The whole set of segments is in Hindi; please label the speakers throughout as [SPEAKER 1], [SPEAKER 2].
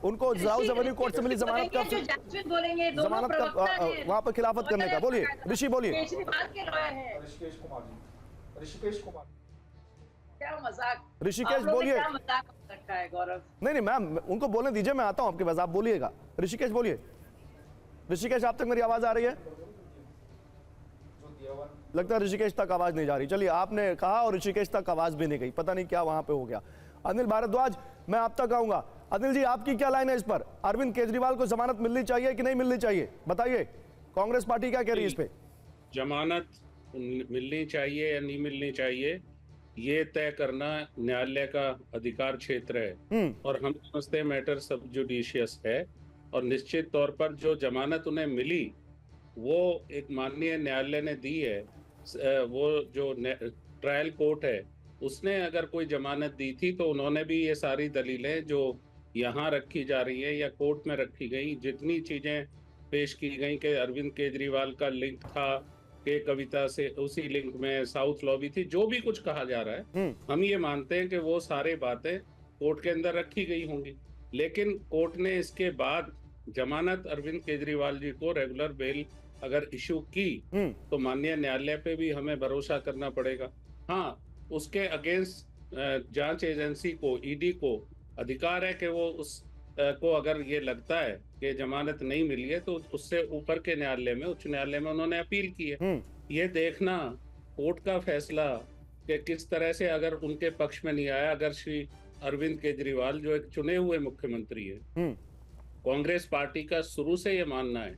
[SPEAKER 1] उनको राहुल जमानत कोर्ट से मिली जमानत का, जमानत का वहां पर खिलाफत करने का। बोलिए ऋषि, बोलिए।
[SPEAKER 2] ऋषिकेश कुमार
[SPEAKER 3] क्या मजाक,
[SPEAKER 1] ऋषिकेश बोलिए।
[SPEAKER 3] क्या मजाक रखा है गौरव?
[SPEAKER 1] नहीं मैम, उनको बोलने दीजिए, मैं आता हूं आपके पास, आप बोलिएगा। ऋषिकेश बोलिए। ऋषिकेश, आप तक मेरी आवाज आ रही है? लगता है ऋषिकेश तक आवाज नहीं जा रही। चलिए, आपने कहा और ऋषिकेश तक आवाज भी नहीं गई, पता नहीं क्या वहां पे हो गया। अनिल भारद्वाज, मैं आप तक आऊंगा। अनिल जी, आपकी क्या लाइन है इस पर? अरविंद केजरीवाल को जमानत मिलनी चाहिए कि नहीं मिलनी चाहिए, बताइए। कांग्रेस पार्टी क्या कह रही है इस पे?
[SPEAKER 4] जमानत मिलनी चाहिए या नहीं मिलनी चाहिए, ये तय करना न्यायालय का अधिकार क्षेत्र है, और हम समझते हैं मैटर सब जुडिशियस है। और निश्चित तौर पर जो जमानत उन्हें मिली वो एक माननीय न्यायालय ने दी है। वो जो ट्रायल कोर्ट है उसने अगर कोई जमानत दी थी तो उन्होंने भी ये सारी दलीलें जो यहाँ रखी जा रही है या कोर्ट में रखी गई, जितनी चीजें पेश की गई कि अरविंद केजरीवाल का लिंक था, के कविता से उसी लिंक में साउथ लॉबी थी, जो भी कुछ कहा जा रहा है, हम ये मानते हैं कि वो सारे बातें कोर्ट के अंदर रखी गई होंगी। लेकिन कोर्ट ने इसके बाद जमानत अरविंद केजरीवाल जी को रेगुलर बेल अगर इशू की तो माननीय न्यायालय पे भी हमें भरोसा करना पड़ेगा। हाँ, उसके अगेंस्ट जांच एजेंसी को, ईडी को अधिकार है कि वो उस को अगर ये लगता है कि जमानत नहीं मिली है तो उससे ऊपर के न्यायालय में, उच्च न्यायालय में उन्होंने अपील की है। ये देखना कोर्ट का फैसला कि किस तरह से अगर उनके पक्ष में नहीं आया, अगर श्री अरविंद केजरीवाल जो एक चुने हुए मुख्यमंत्री है, कांग्रेस पार्टी का शुरू से ये मानना है।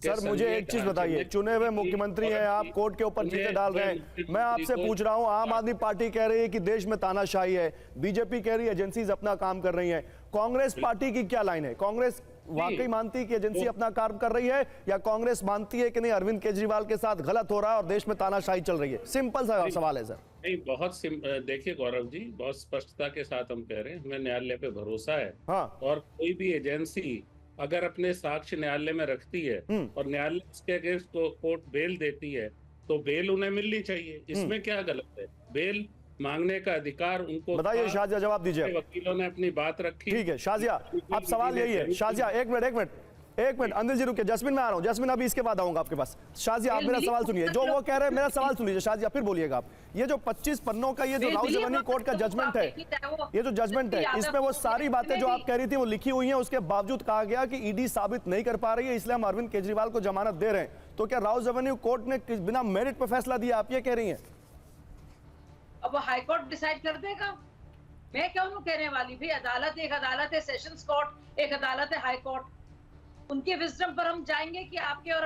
[SPEAKER 1] सर मुझे एक चीज बताइए, चुने हुए मुख्यमंत्री हैं आप, कोर्ट के ऊपर चीजें डाल रहे हैं। मैं आपसे पूछ रहा हूं, आम आदमी पार्टी कह रही है कि देश में तानाशाही है, बीजेपी कह रही है एजेंसीज अपना काम कर रही हैं, कांग्रेस पार्टी की क्या लाइन है? कांग्रेस वाकई मानती है कि एजेंसी अपना काम कर रही है, या कांग्रेस मानती है कि नहीं अरविंद केजरीवाल के साथ गलत हो रहा है और देश में तानाशाही चल रही है? सिंपल सा सवाल है सर।
[SPEAKER 4] नहीं, बहुत देखिए गौरव जी, बहुत स्पष्टता के साथ हम कह रहे हैं हमें न्यायालय पे भरोसा है।
[SPEAKER 1] हाँ।
[SPEAKER 4] और कोई भी एजेंसी अगर अपने साक्ष्य न्यायालय में रखती है और न्यायालय उसके अगेंस्ट कोर्ट बेल देती है तो बेल उन्हें मिलनी चाहिए। इसमें क्या गलत है? बेल मांगने का अधिकार उनको।
[SPEAKER 1] बताइए शाजिया, जवाब दीजिए।
[SPEAKER 4] वकीलों ने अपनी बात रखी।
[SPEAKER 1] ठीक है शाजिया, अब सवाल यही है। शाजिया एक मिनट अनिल जी रुके, जस्मिन मैं आ रहा हूं। जस्मिन अभी इसके बाद आऊंगा आपके पास। शाजिया आप मेरा सवाल सुनिए, जो वो कह रहे हैं मेरा सवाल सुनिए शाजिया, फिर बोलिएगा आप। ये जो 25 पन्नों का ये जो राहुल जमानी कोर्ट का जजमेंट है, ये जो जजमेंट है, इसमें वो सारी बातें जो आप कह रही थी वो लिखी हुई हैं। उसके बावजूद कहा गया कि ईडी साबित नहीं कर पा रही है, इसलिए हम अरविंद केजरीवाल को जमानत दे रहे हैं। तो क्या राहुल जमानी कोर्ट ने बिना मेरिट पर फैसला दिया, आप ये कह रही हैं?
[SPEAKER 3] अब वो हाई कोर्ट डिसाइड कर देगा, मैं क्या उन्होंने कहने वाली। भी अदालत, एक अदालत है सेशंस कोर्ट, एक अदालत है हाई कोर्ट। उनके विजडम पर हम जाएंगे कि आपके और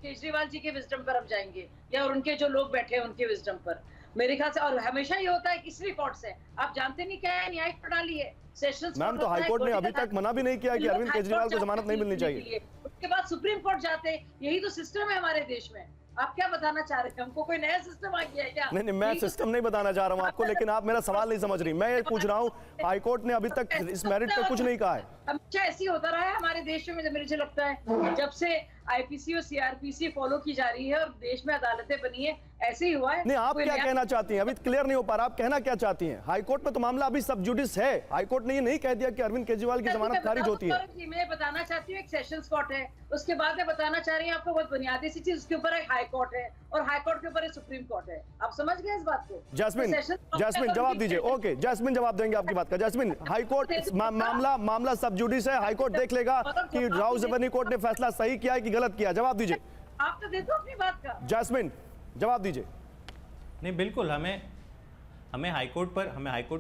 [SPEAKER 3] केजरीवाल जी के विजडम पर हम जाएंगे, या और उनके जो लोग बैठे हैं उनके विजडम पर? मेरे ख्याल से, और हमेशा ये होता है किसी भी कोर्ट से, आप जानते नहीं क्या है न्यायिक प्रणाली है, सेशंस
[SPEAKER 1] मैम। तो हाईकोर्ट ने अभी तक मना भी नहीं किया कि अरविंद केजरीवाल को जमानत नहीं मिलनी चाहिए।
[SPEAKER 3] उसके बाद सुप्रीम कोर्ट जाते, यही तो सिस्टम है हमारे देश में। आप क्या बताना चाह रहे हैं? हमको कोई नया सिस्टम आ गया है क्या?
[SPEAKER 1] नहीं, मैं सिस्टम नहीं बताना चाह रहा हूं आपको, लेकिन आप मेरा सवाल नहीं समझ रही। मैं ये पूछ रहा हूं, हाईकोर्ट ने अभी तक इस मेरिट पे कुछ नहीं कहा है।
[SPEAKER 3] हमेशा ऐसी होता रहा है हमारे देश में, मुझे लगता है जब से आईपीसी और सीआरपीसी फॉलो की जा रही है और देश में अदालतें बनी है, ऐसे ही हुआ है।
[SPEAKER 1] नहीं, आप क्या कहना चाहती हैं? अभी क्लियर नहीं हो पा रहा, आप कहना क्या चाहती हैं? हाईकोर्ट में तो मामला अभी सब जुडिस है, हाईकोर्ट ने ये नहीं कह दिया कि अरविंद केजरीवाल की जमानत खारिज होती है।
[SPEAKER 3] मैं बताना चाहती हूँ एक सेशंस कोर्ट है, उसके बाद मैं बताना चाह रही हूँ आपको बहुत बुनियादी सी चीज, उसके ऊपर एक हाई कोर्ट है और हाई कोर्ट के ऊपर एक सुप्रीम कोर्ट है। आप समझ गए इस बात को?
[SPEAKER 1] जैस्मिन जवाब दीजिए। ओके जैस्मिन जवाब देंगे आपकी बात का। जैस्मिन, हाईकोर्ट मामला सब जुडिस है, हाईकोर्ट देख लेगा कि राहुल जमानी कोर्ट ने फैसला सही किया है कि गलत किया। जवाब दीजिए।
[SPEAKER 3] आप तो दे दो अपनी बात का।
[SPEAKER 1] जैस्मिन जवाब दीजिए।
[SPEAKER 5] नहीं, बिल्कुल हमें हाईकोर्ट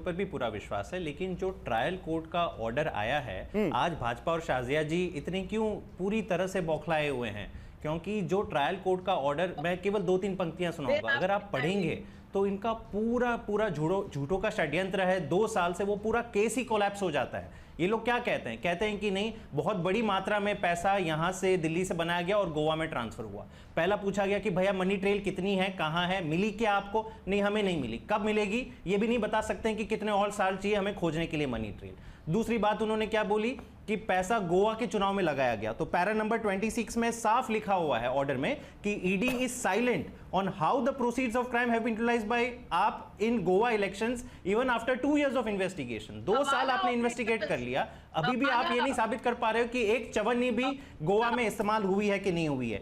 [SPEAKER 5] पर भी पूरा विश्वास है, लेकिन जो ट्रायल कोर्ट का ऑर्डर आया है, आज भाजपा और शाजिया जी इतने क्यों पूरी तरह से बौखलाए हुए हैं? क्योंकि जो ट्रायल कोर्ट का ऑर्डर, मैं केवल 2-3 पंक्तियां सुनाऊंगा, अगर आप पढ़ेंगे तो इनका पूरा झूठों का षड्यंत्र है। 2 साल से वो पूरा केस ही कोलैप्स हो जाता है। ये लोग क्या कहते हैं कि नहीं, बहुत बड़ी मात्रा में पैसा यहां से दिल्ली से बनाया गया और गोवा में ट्रांसफर हुआ। पहला पूछा गया कि भैया मनी ट्रेल कितनी है, कहां है, मिली क्या आपको? नहीं, हमें नहीं मिली। कब मिलेगी ये भी नहीं बता सकते हैं कि कितने और साल चाहिए हमें खोजने के लिए मनी ट्रेल। दूसरी बात उन्होंने क्या बोली कि पैसा गोवा के चुनाव में लगाया गया, तो पैरा नंबर 26 में साफ लिखा हुआ है ऑर्डर में कि ED is silent on how the proceeds of crime have been utilized by आप in Goa elections even after 2 years of investigation। 2 साल आपने इन्वेस्टिगेट कर लिया, अभी भी आप ये नहीं साबित कर पा रहे हो कि एक चवन्नी भी गोवा में इस्तेमाल हुई है कि नहीं हुई है।